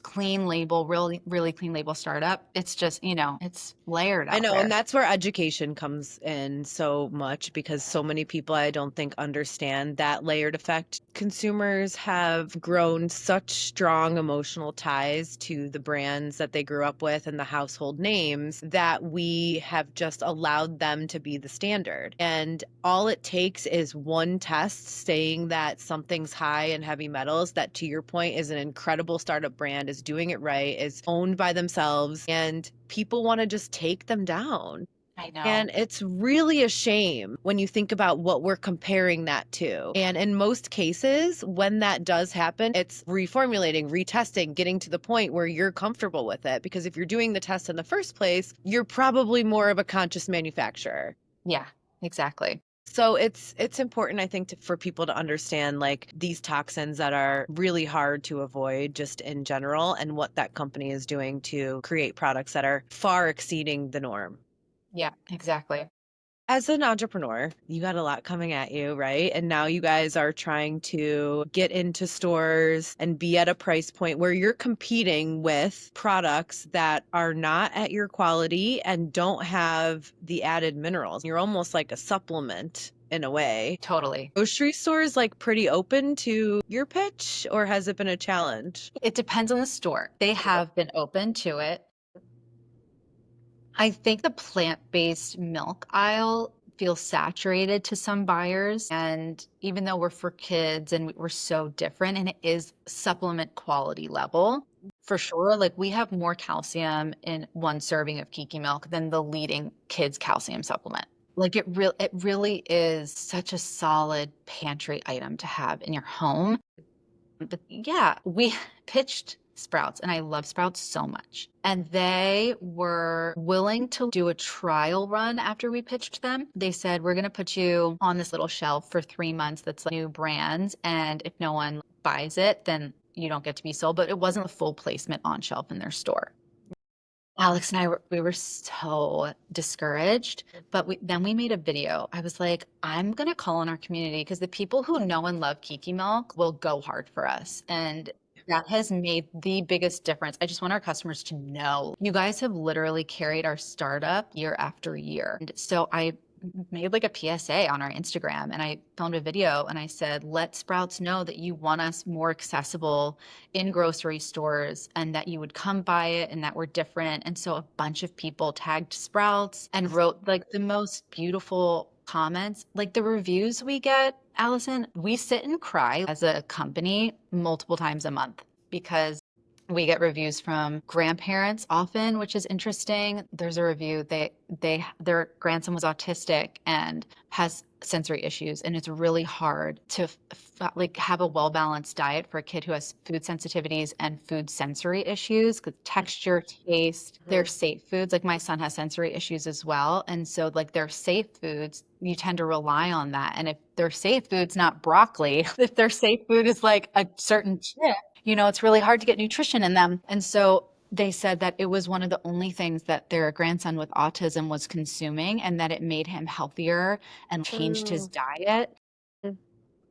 clean label, really, really clean label startup. It's just, it's layered I out know, and there. that's where education comes in so much because so many people I don't think understand that layered effect. Consumers have grown such strong emotional ties to the brands that they grew up with and the household names that we have just allowed them to be the standard. And all it takes is one test saying that something's high in heavy metals, that to your point is an incredible startup brand, is doing it right, is owned by themselves, and people want to just take them down. I know. And it's really a shame when you think about what we're comparing that to. And in most cases, when that does happen, it's reformulating, retesting, getting to the point where you're comfortable with it. Because if you're doing the test in the first place, you're probably more of a conscious manufacturer. Yeah, exactly. So it's important, I think, for people to understand like these toxins that are really hard to avoid just in general and what that company is doing to create products that are far exceeding the norm. Yeah, exactly. As an entrepreneur, you got a lot coming at you, right? And now you guys are trying to get into stores and be at a price point where you're competing with products that are not at your quality and don't have the added minerals. You're almost like a supplement in a way. Totally. Grocery stores like pretty open to your pitch, or has it been a challenge? It depends on the store. They have been open to it. I think the plant-based milk aisle feels saturated to some buyers. And even though we're for kids and we're so different and it is supplement quality level, for sure, like we have more calcium in one serving of Kiki Milk than the leading kids calcium supplement. Like it really is such a solid pantry item to have in your home. But yeah, we pitched Sprouts, and I love Sprouts so much. And they were willing to do a trial run after we pitched them. They said, we're going to put you on this little shelf for 3 months that's like new brands. And if no one buys it, then you don't get to be sold. But it wasn't a full placement on shelf in their store. Alex and we were so discouraged, but then we made a video. I was like, I'm gonna call on our community because the people who know and love Kiki Milk will go hard for us. And that has made the biggest difference. I just want our customers to know you guys have literally carried our startup year after year. And so I made like a PSA on our Instagram and I filmed a video and I said, let Sprouts know that you want us more accessible in grocery stores and that you would come buy it and that we're different. And so a bunch of people tagged Sprouts and wrote like the most beautiful comments. Like the reviews we get, Allison, we sit and cry as a company multiple times a month because we get reviews from grandparents often, which is interesting. There's a review their grandson was autistic and has sensory issues, and it's really hard to like have a well-balanced diet for a kid who has food sensitivities and food sensory issues, because texture, taste, they're safe foods. Like my son has sensory issues as well, and so like they're safe foods. You tend to rely on that, and if their safe food's not broccoli, if their safe food is like a certain chip, it's really hard to get nutrition in them. And so they said that it was one of the only things that their grandson with autism was consuming and that it made him healthier and changed his diet.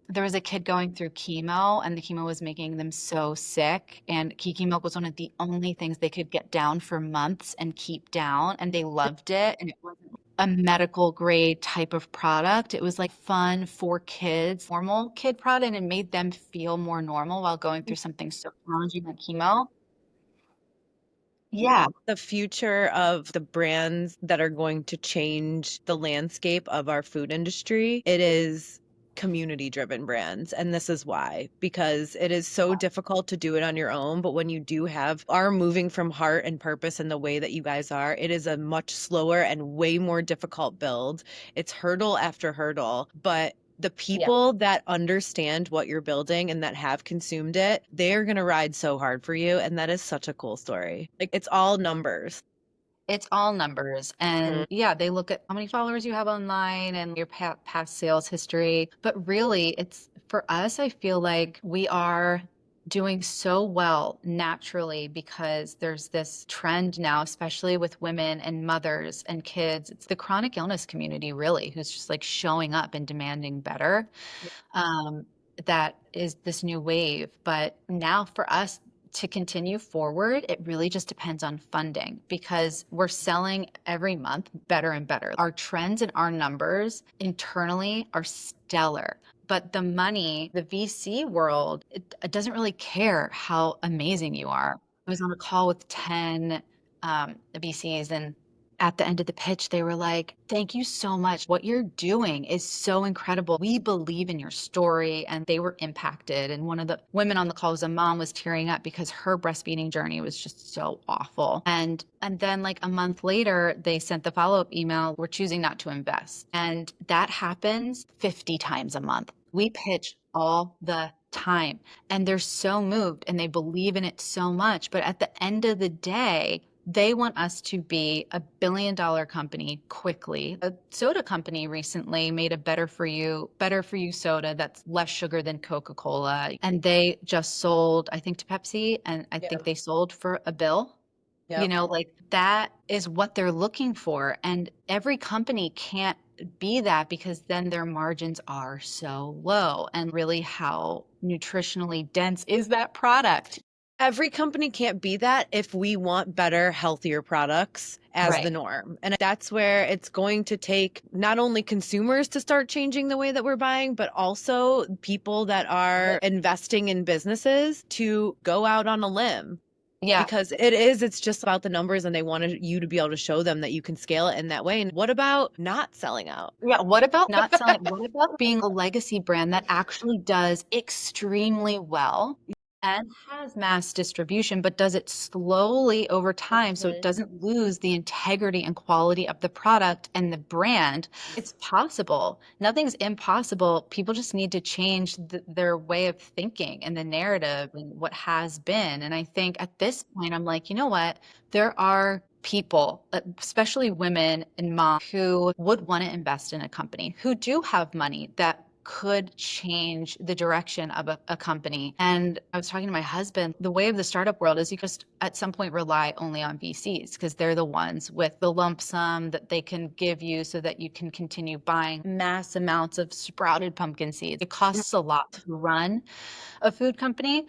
There was a kid going through chemo and the chemo was making them so sick. And Kiki Milk was one of the only things they could get down for months and keep down. And they loved it. And it wasn't a medical grade type of product. It was like fun for kids, normal kid product, and it made them feel more normal while going through something so challenging like chemo. Yeah. The future of the brands that are going to change the landscape of our food industry, it is community driven brands. And this is why, because it is so difficult to do it on your own. But when you do are moving from heart and purpose in the way that you guys are, it is a much slower and way more difficult build. It's hurdle after hurdle, but the people that understand what you're building and that have consumed it, they're going to ride so hard for you. And that is such a cool story. Like it's all numbers. It's all numbers. And yeah, they look at how many followers you have online and your past sales history. But really, it's for us, I feel like we are doing so well naturally because there's this trend now, especially with women and mothers and kids. It's the chronic illness community, really, who's just like showing up and demanding better. um, that is this new wave. But now for us to continue forward, it really just depends on funding because we're selling every month better and better. Our trends and our numbers internally are stellar. But the money, the VC world, it doesn't really care how amazing you are. I was on a call with 10 VCs, and at the end of the pitch, they were like, thank you so much. What you're doing is so incredible. We believe in your story. And they were impacted. And one of the women on the call was a mom, was tearing up because her breastfeeding journey was just so awful. And then like a month later, they sent the follow-up email, we're choosing not to invest. And that happens 50 times a month. We pitch all the time and they're so moved and they believe in it so much. But at the end of the day, they want us to be $1 billion company quickly. A soda company recently made a better for you soda that's less sugar than Coca-Cola. And they just sold, I think, to Pepsi, and I think they sold for $1 billion. Like that is what they're looking for. And every company can't be that because then their margins are so low. And really, how nutritionally dense is that product? Every company can't be that if we want better, healthier products as the norm. And that's where it's going to take not only consumers to start changing the way that we're buying, but also people that are investing in businesses to go out on a limb. Yeah. Because it's just about the numbers and they wanted you to be able to show them that you can scale it in that way. And what about not selling out? Yeah. What about not selling? What about being a legacy brand that actually does extremely well? and has mass distribution, but does it slowly over time so it doesn't lose the integrity and quality of the product and the brand. It's possible. Nothing's impossible. People just need to change their way of thinking and the narrative and what has been. And I think at this point, I'm like, you know what? There are people, especially women and moms, who would want to invest in a company, who do have money that could change the direction of a company. And I was talking to my husband, the way of the startup world is you just at some point rely only on VCs because they're the ones with the lump sum that they can give you so that you can continue buying mass amounts of sprouted pumpkin seeds. It costs a lot to run a food company,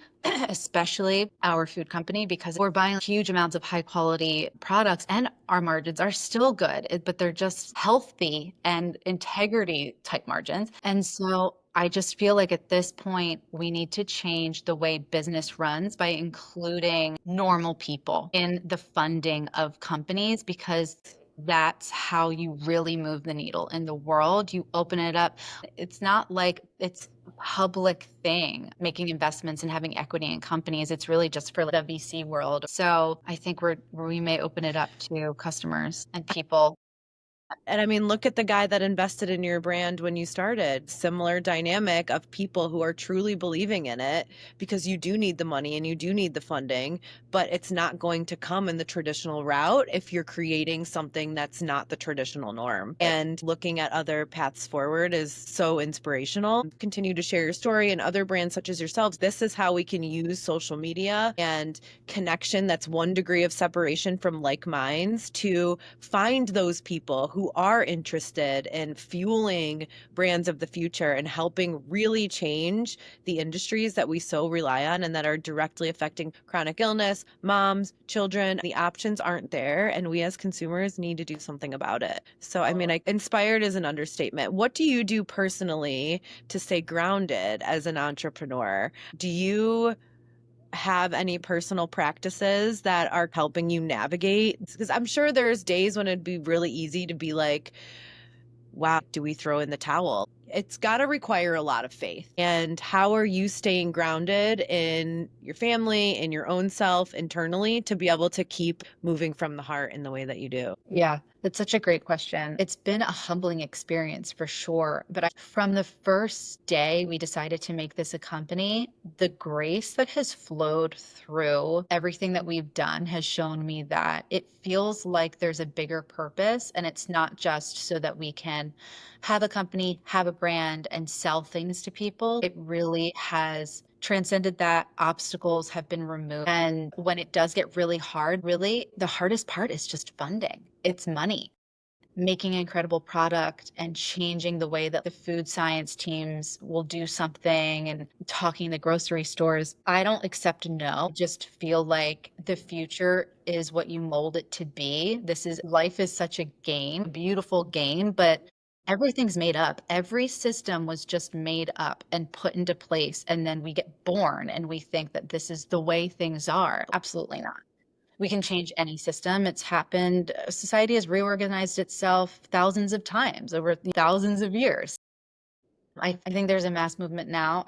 especially our food company, because we're buying huge amounts of high quality products and our margins are still good, but they're just healthy and integrity type margins. And so I just feel like at this point, we need to change the way business runs by including normal people in the funding of companies because that's how you really move the needle in the world. You open it up. It's not like it's a public thing, making investments and having equity in companies. It's really just for the VC world. So I think we may open it up to customers and people. And I mean, look at the guy that invested in your brand when you started. Similar dynamic of people who are truly believing in it because you do need the money and you do need the funding, but it's not going to come in the traditional route if you're creating something that's not the traditional norm. And looking at other paths forward is so inspirational. Continue to share your story and other brands such as yourselves. This is how we can use social media and connection that's one degree of separation from like minds to find those people who are interested in fueling brands of the future and helping really change the industries that we so rely on and that are directly affecting chronic illness, moms, children. The options aren't there, and we as consumers need to do something about it. So, I mean, inspired is an understatement. What do you do personally to stay grounded as an entrepreneur? Do you have any personal practices that are helping you navigate? Because I'm sure there's days when it'd be really easy to be like, wow, do we throw in the towel? It's got to require a lot of faith. And how are you staying grounded in your family, in your own self internally to be able to keep moving from the heart in the way that you do? Yeah, that's such a great question. It's been a humbling experience for sure. But from the first day we decided to make this a company, the grace that has flowed through everything that we've done has shown me that it feels like there's a bigger purpose. And it's not just so that we can have a company, have a brand, and sell things to people. It really has transcended that. Obstacles have been removed. And when it does get really hard, really the hardest part is just funding. It's money. Making an incredible product and changing the way that the food science teams will do something and talking to grocery stores. I don't accept no. I just feel like the future is what you mold it to be. Life is such a game, a beautiful game, but everything's made up. Every system was just made up and put into place. And then we get born and we think that this is the way things are. Absolutely not. We can change any system. It's happened. Society has reorganized itself thousands of times over thousands of years. I think there's a mass movement now.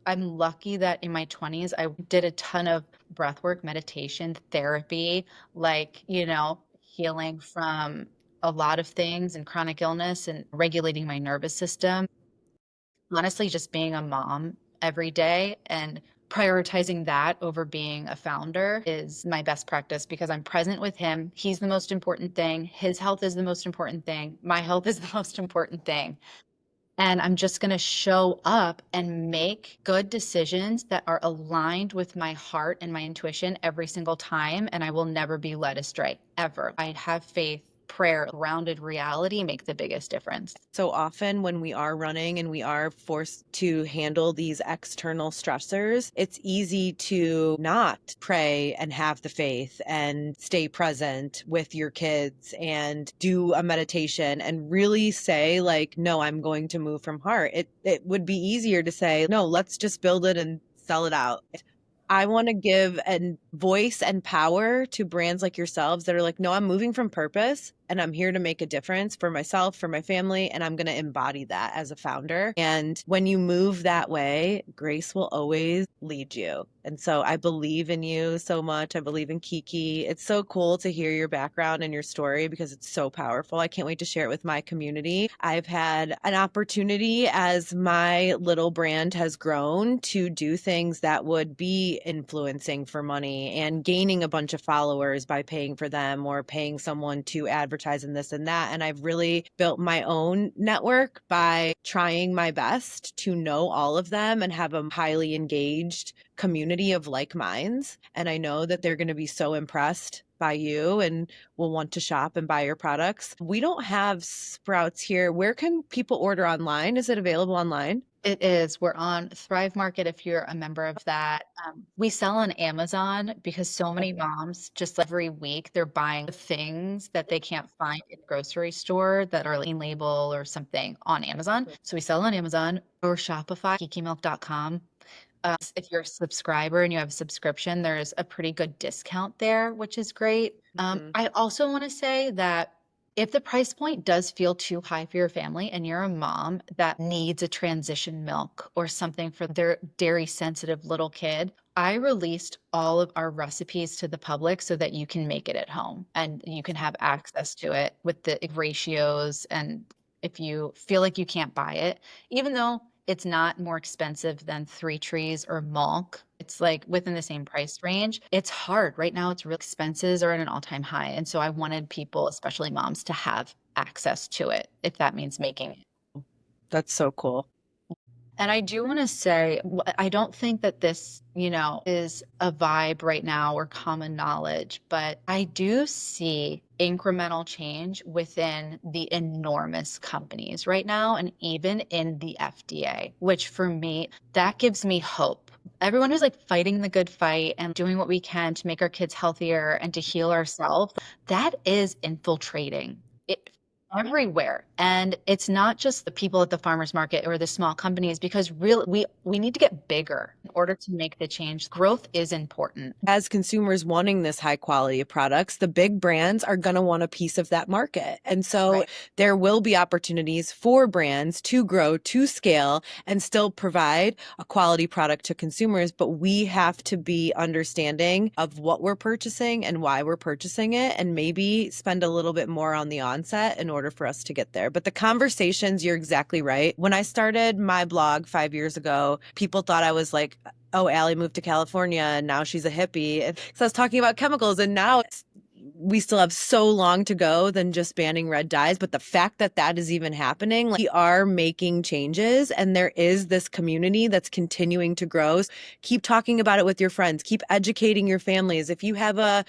I'm lucky that in my 20s, I did a ton of breath work, meditation, therapy, healing from a lot of things and chronic illness and regulating my nervous system. Honestly, just being a mom every day and prioritizing that over being a founder is my best practice because I'm present with him. He's the most important thing. His health is the most important thing. My health is the most important thing. And I'm just going to show up and make good decisions that are aligned with my heart and my intuition every single time. And I will never be led astray, ever. I have faith. Prayer, grounded reality make the biggest difference. So often when we are running and we are forced to handle these external stressors, it's easy to not pray and have the faith and stay present with your kids and do a meditation and really say like, no, I'm going to move from heart. It would be easier to say, no, let's just build it and sell it out. I want to give a voice and power to brands like yourselves that are like, no, I'm moving from purpose and I'm here to make a difference for myself, for my family, and I'm going to embody that as a founder. And when you move that way, grace will always lead you. And so I believe in you so much. I believe in Kiki. It's so cool to hear your background and your story because it's so powerful. I can't wait to share it with my community. I've had an opportunity as my little brand has grown to do things that would be influencing for money and gaining a bunch of followers by paying for them or paying someone to advertise in this and that. And I've really built my own network by trying my best to know all of them and have a highly engaged community of like minds. And I know that they're going to be so impressed by you and will want to shop and buy your products. We don't have Sprouts here. Where can people order online? Is it available online? It is. We're on Thrive Market if you're a member of that. We sell on Amazon because so many moms just every week they're buying things that they can't find in the grocery store that are clean label or something on Amazon. So we sell on Amazon or Shopify, kikimilk.com. If you're a subscriber and you have a subscription, there's a pretty good discount there, which is great. Mhm. I also want to say that if the price point does feel too high for your family and you're a mom that needs a transition milk or something for their dairy sensitive little kid, I released all of our recipes to the public so that you can make it at home and you can have access to it with the ratios. And if you feel like you can't buy it, even though it's not more expensive than Three Trees or Milk, it's like within the same price range. It's hard. Right now, it's real expenses are at an all-time high. And so I wanted people, especially moms, to have access to it, if that means making it. That's so cool. And I do want to say, I don't think that this, is a vibe right now or common knowledge, but I do see incremental change within the enormous companies right now and even in the FDA, which for me, that gives me hope. Everyone who's like fighting the good fight and doing what we can to make our kids healthier and to heal ourselves, that is infiltrating. It everywhere. And it's not just the people at the farmers market or the small companies, because really we need to get bigger in order to make the change. Growth is important. As consumers wanting this high quality of products, the big brands are going to want a piece of that market. And so Right. there will be opportunities for brands to grow, to scale, and still provide a quality product to consumers. But we have to be understanding of what we're purchasing and why we're purchasing it, and maybe spend a little bit more on the onset in order for us to get there. But the conversations, you're exactly right. When I started my blog 5 years ago, people thought I was like, oh, Allie moved to California and now she's a hippie. And so I was talking about chemicals, and now we still have so long to go than just banning red dyes. But the fact that that is even happening, like, we are making changes, and there is this community that's continuing to grow. So keep talking about it with your friends. Keep educating your families. If you have a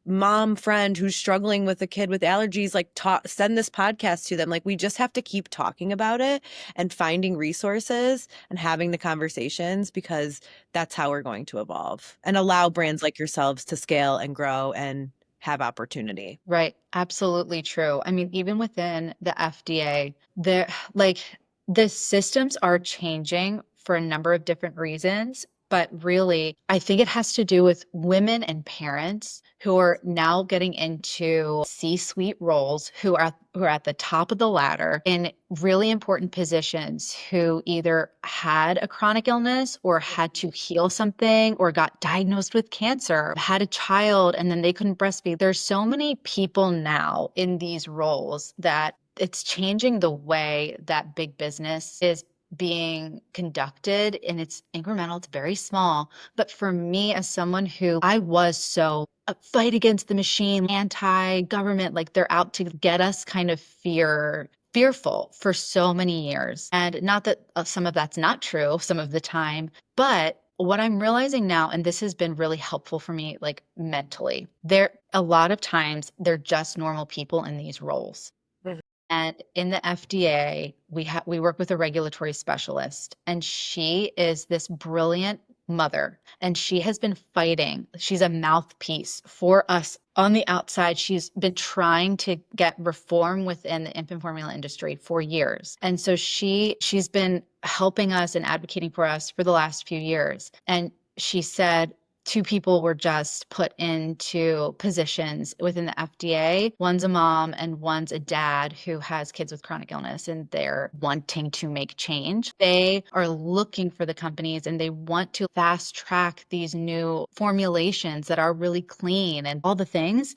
mom friend who's struggling with a kid with allergies, like, send this podcast to them. Like, we just have to keep talking about it and finding resources and having the conversations, because that's how we're going to evolve and allow brands like yourselves to scale and grow and have opportunity. Right. Absolutely true. I mean, even within the FDA, there like the systems are changing for a number of different reasons. But really, I think it has to do with women and parents who are now getting into C-suite roles, who are at the top of the ladder in really important positions, who either had a chronic illness or had to heal something or got diagnosed with cancer, had a child, and then they couldn't breastfeed. There's so many people now in these roles that it's changing the way that big business is being conducted, and it's incremental, it's very small. But for me, as someone who I was so a fight against the machine, anti-government, like they're out to get us kind of fearful for so many years. And not that some of that's not true some of the time, but what I'm realizing now, and this has been really helpful for me, like mentally, there a lot of times they're just normal people in these roles. Mhm. And in the FDA, we work with a regulatory specialist, and she is this brilliant mother, and she has been fighting. She's a mouthpiece for us on the outside. She's been trying to get reform within the infant formula industry for years. And so she's been helping us and advocating for us for the last few years. And she said two people were just put into positions within the FDA. One's a mom and one's a dad who has kids with chronic illness, and they're wanting to make change. They are looking for the companies and they want to fast track these new formulations that are really clean and all the things.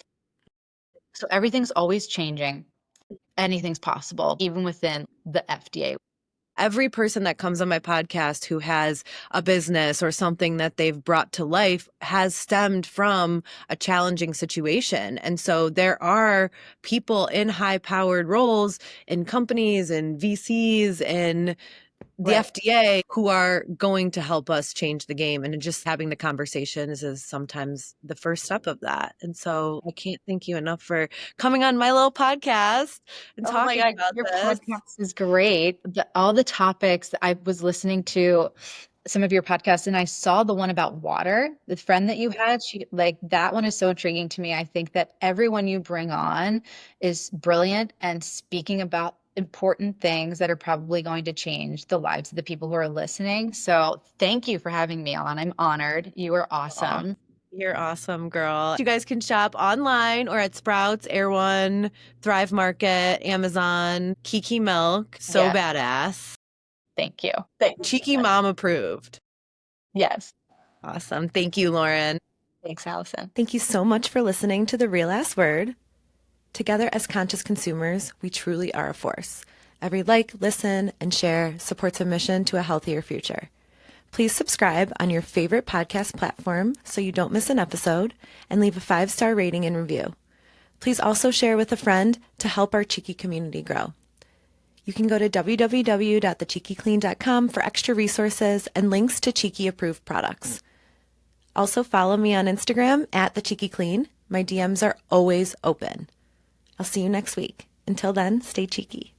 So everything's always changing. Anything's possible, even within the FDA. Every person that comes on my podcast who has a business or something that they've brought to life has stemmed from a challenging situation. And so there are people in high powered roles in companies and VCs and the Right. FDA who are going to help us change the game. And just having the conversations is sometimes the first step of that. And so I can't thank you enough for coming on my little podcast and Oh my talking God, about your this. podcast is great. All the topics that I was listening to some of your podcasts and I saw the one about water, the friend that you had, she like that one is so intriguing to me. I think that everyone you bring on is brilliant and speaking about important things that are probably going to change the lives of the people who are listening. So thank you for having me on. I'm honored. You are Aw, awesome. you're awesome, girl. You guys can shop online or at Sprouts, Air One, Thrive Market, Amazon, Kiki Milk. So Yeah, badass. thank you. Thank you so Cheeky much. mom approved. Yes. Awesome. Thank you, Lauren. Thanks, Allison. Thank you so much for listening to The Real Ass Word. Together as conscious consumers, we truly are a force. Every like, listen, and share supports a mission to a healthier future. Please subscribe on your favorite podcast platform so you don't miss an episode, and leave a 5-star rating and review. Please also share with a friend to help our Cheeky community grow. You can go to www.thecheekyclean.com for extra resources and links to Cheeky approved products. Also follow me on Instagram at @thecheekyclean. My DMs are always open. I'll see you next week. Until then, stay cheeky.